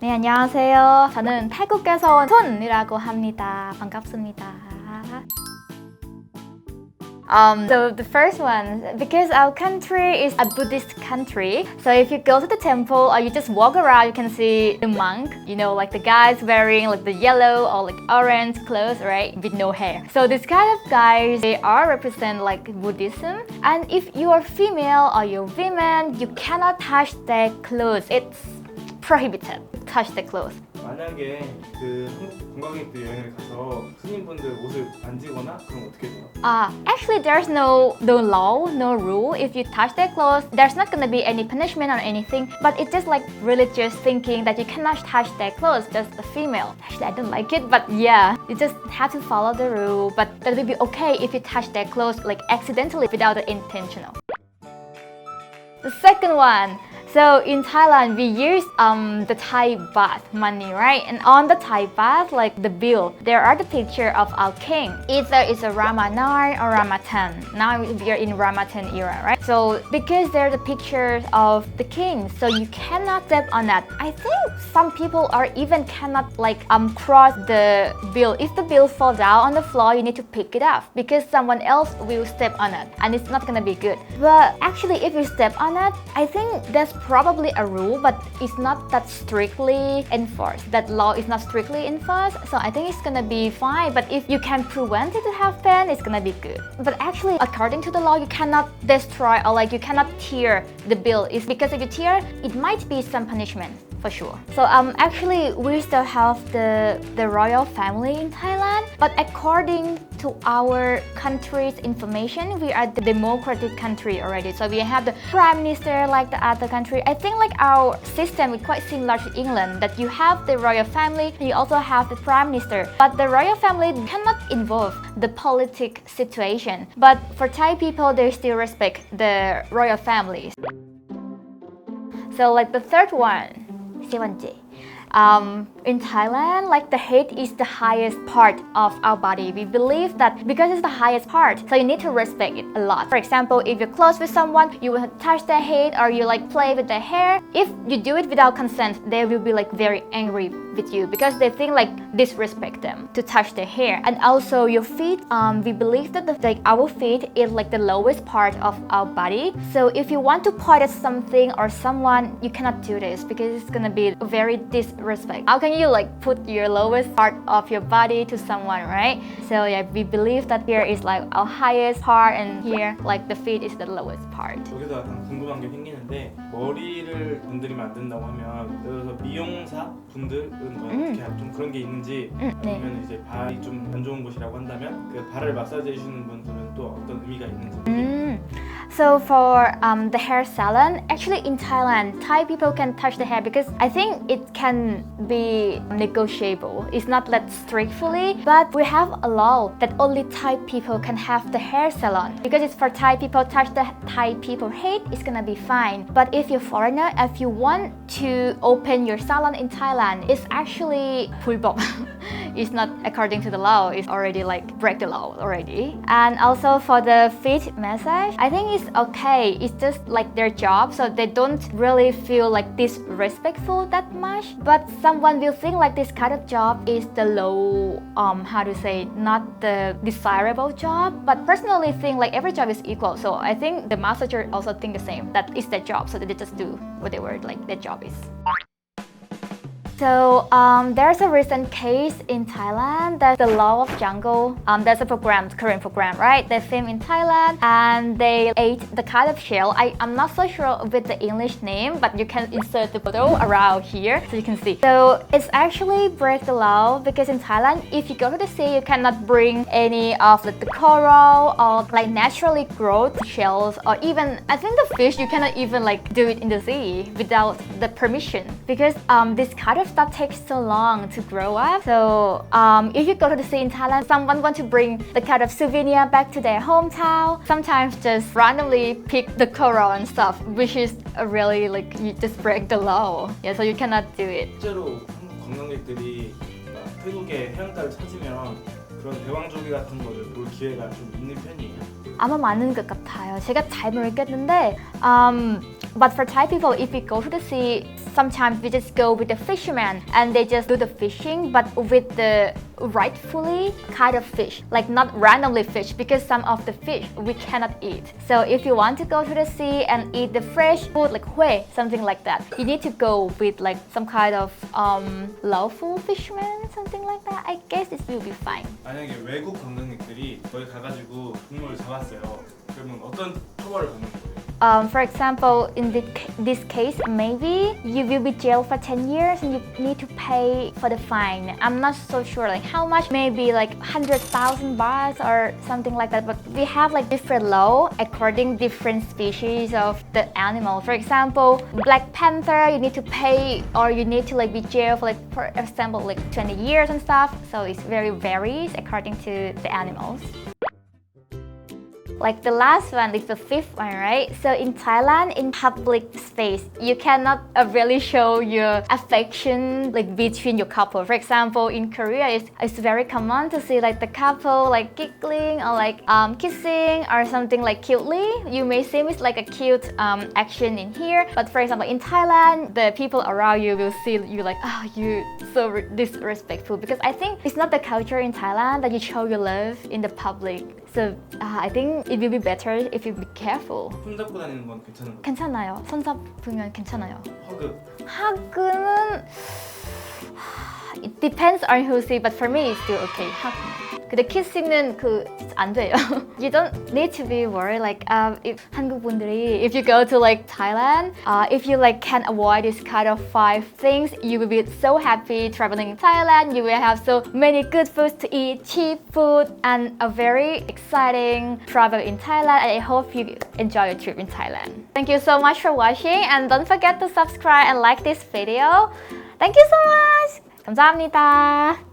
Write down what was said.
네, 안녕하세요. 저는 태국에서 온 손이라고 합니다. 반갑습니다. So the first one, because our country is a Buddhist country, so if you go to the temple or you just walk around, you can see the monk, you know, like the guys wearing like the yellow or like orange clothes, right, with no hair. So this kind of guys, they are represent like Buddhism. And if you are female or you're women, you cannot touch their clothes. It's prohibited to touch their clothes. 만약에 그 한국 관광객들 여행을 가서 스님분들 옷을 만지거나 그럼 어떻게 돼요? Actually, there's no law, no rule. If you touch their clothes, there's not gonna be any punishment or anything. But it's just like religious thinking that you cannot touch their clothes, just a female. Actually, I don't like it, but yeah, you just have to follow the rule. But that will be okay if you touch their clothes like accidentally without the intentional. The second one. So in Thailand, we use the Thai baht money, right? And on the Thai baht, like the bill, there are the picture of our king. Either it's a Rama 9 or Rama 10. Now we are in Rama 10 era, right? So because they're the pictures of the king, so you cannot step on that. I think some people are even cannot like cross the bill. If the bill falls down on the floor, you need to pick it up because someone else will step on it, and it's not gonna be good. But actually, if you step on it, I think that's probably a rule, but it's not that strictly enforced. That law is not strictly enforced, so I think it's gonna be fine. But if you can prevent it to happen, it's gonna be good. But actually, according to the law, you cannot destroy or like you cannot tear the bill. It's because if you tear, it might be some punishment. For sure. So actually we still have the royal family in Thailand, but according to our country's information, we are the democratic country already. So we have the prime minister like the other country. I think like our system is quite similar to England, that you have the royal family and you also have the prime minister. But the royal family cannot involve the politic situation. But for Thai people, they still respect the royal families. So like the third one. In Thailand, like the head is the highest part of our body. We believe that because it's the highest part, so you need to respect it a lot. For example, if you're close with someone, you will touch their head or you like play with their hair. If you do it without consent, they will be like very angry with you because they think like disrespect them to touch their hair. And also your feet, we believe that our feet is like the lowest part of our body. So if you want to point at something or someone, you cannot do this because it's gonna be very disrespect. How can you like put your lowest part of your body to someone, right? So yeah, we believe that here is like our highest part and here like the feet is the lowest part. 여기서 약간 궁금한 게 생기는데 머리를 건드리면 안 된다고 하면 예를 들어서 미용사 분들은 어떻게 좀 그런 게 있는지 아니면 이제 발이 좀 안 좋은 곳이라고 한다면 그 발을 마사지 해주는 분들은 또 어떤 의미가 있는지. So for the hair salon, actually in Thailand, Thai people can touch the hair because I think it can be negotiable. It's not that strictly, but we have a law that only Thai people can have the hair salon. Because it's for Thai people, touch the Thai people head, it's gonna be fine. But if you're foreigner, if you want to open your salon in Thailand, it's actually 불법. It's not according to the law. It's already like break the law already. And also for the feet massage, I think it's okay. It's just like their job, so they don't really feel like disrespectful that much. But someone will think like this kind of job is the low, not the desirable job. But personally think like every job is equal. So I think the massager also think the same, that it's their job, so they just do whatever like their job is. So there's a recent case in Thailand that the Law of Jungle, there's a program, Korean program, right? They filmed in Thailand and they ate the kind of shell. I'm not so sure with the English name, but you can insert the photo around here so you can see. So it's actually break the law because in Thailand, if you go to the sea, you cannot bring any of the coral or like naturally growth shells, or even I think the fish you cannot even like do it in the sea without the permission because this kind of stuff takes so long to grow up. So if you go to the sea in Thailand, someone wants to bring the kind of souvenir back to their hometown, sometimes just randomly pick the coral and stuff, which is really like you just break the law. Yeah, so you cannot do it. 실제로 한국 관광객들이 태국의 해안가를 찾으면 그런 대왕조개 같은 거를 볼 기회가 좀 있는 편이에요? 아마 많은 것 같아요. 제가 잘 모르겠는데 but for Thai people, if we go to the sea, sometimes we just go with the fishermen and they just do the fishing, but with the rightfully kind of fish, like not randomly fish, because some of the fish we cannot eat. So if you want to go to the sea and eat the fresh food like huê, something like that, you need to go with like some kind of lawful fisherman, something like that. I guess it will be fine. 만약에 외국 관광객들이 거기 가가지고 동물을 잡았어요. 그러면 어떤 처벌을 받는 거예요? For example, in this case, maybe you will be jailed for 10 years and you need to pay for the fine. I'm not so sure like how much, maybe like 100,000 bahts or something like that. But we have like different law according different species of the animal. For example, Black Panther, you need to pay or you need to like be jailed for like, for example, like 20 years and stuff. So it's very varies according to the animals. Like the last one, like the fifth one, right? So in Thailand, in public space, you cannot really show your affection like between your couple. For example, in Korea, it's very common to see like the couple like giggling or like kissing or something like cutely. You may seem it's like a cute action in here, but for example, in Thailand, the people around you will see you like, oh, you so disrespectful, because I think it's not the culture in Thailand that you show your love in the public. So I think it will be better if you be careful. 손잡고 다니는 건 괜찮은 거예요? 괜찮아요. 손잡으면 괜찮아요. 허그. 하그는 it depends on who see, but for me it's still okay. 하그. 근데 kissing은 안 돼요. You don't need to be worried like if 한국 분들이 if you go to like Thailand, if you like can avoid this kind of 5 things, you will be so happy traveling in Thailand. You will have so many good foods to eat, cheap food, and a very exciting travel in Thailand. And I hope you enjoy your trip in Thailand. Thank you so much for watching, and don't forget to subscribe and like this video. Thank you so much. 감사합니다.